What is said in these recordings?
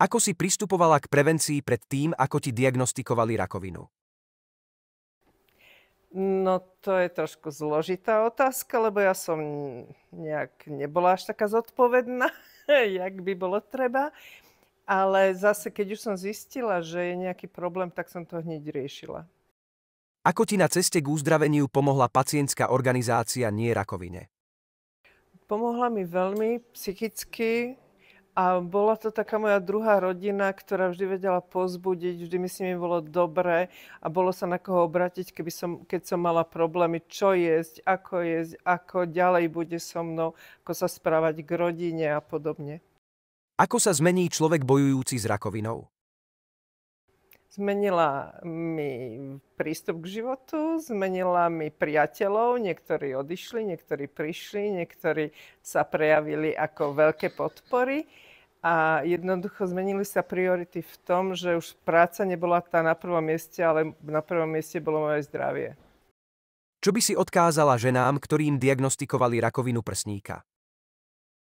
Ako si pristupovala k prevencii pred tým, ako ti diagnostikovali rakovinu? No, to je trošku zložitá otázka, lebo ja som nejak nebola až taká zodpovedná, jak by bolo treba. Ale zase, keď už som zistila, že je nejaký problém, tak som to hneď riešila. Ako ti na ceste k uzdraveniu pomohla pacientská organizácia Nie rakovine? Pomohla mi veľmi psychicky a bola to taká moja druhá rodina, ktorá vždy vedela povzbudiť, vždy mi s nimi bolo dobre a bolo sa na koho obrátiť, keď som mala problémy, čo jesť, ako ďalej bude so mnou, ako sa správať k rodine a podobne. Ako sa zmení človek bojujúci s rakovinou? Zmenila mi prístup k životu, zmenila mi priateľov, niektorí odišli, niektorí prišli, niektorí sa prejavili ako veľké podpory a jednoducho zmenili sa priority v tom, že už práca nebola tá na prvom mieste, ale na prvom mieste bolo moje zdravie. Čo by si odkázala ženám, ktorým diagnostikovali rakovinu prsníka?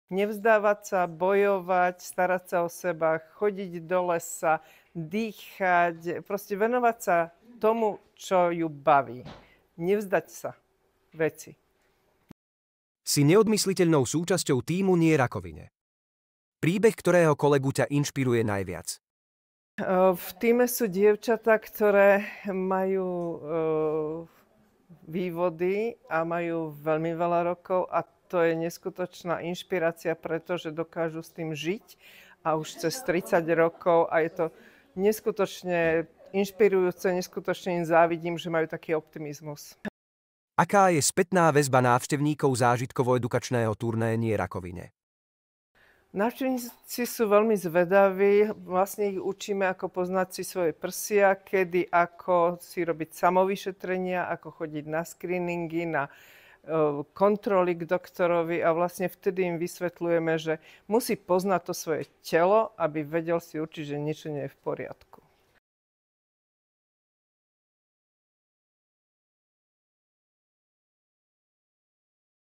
Nevzdávať sa, bojovať, starať sa o seba, chodiť do lesa, dýchať, proste venovať sa tomu, čo ju baví. Nevzdať sa veci. Si neodmysliteľnou súčasťou tímu Nie rakovine. Príbeh ktorého kolegu ťa inšpiruje najviac? V tíme sú dievčatá, ktoré majú vývody a majú veľmi veľa rokov a to je neskutočná inšpirácia, pretože dokážu s tým žiť a už cez 30 rokov a je to neskutočne inšpirujúce, neskutočne im závidím, že majú taký optimizmus. Aká je spätná väzba návštevníkov zážitkovo-edukačného turné Nie rakovine? Návštevníci sú veľmi zvedaví, vlastne ich učíme, ako poznať si svoje prsia, kedy, ako si robiť samovyšetrenia, ako chodiť na screeningy, na kontroly k doktorovi a vlastne vtedy im vysvetľujeme, že musí poznať to svoje telo, aby vedel si určiť, že niečo nie je v poriadku.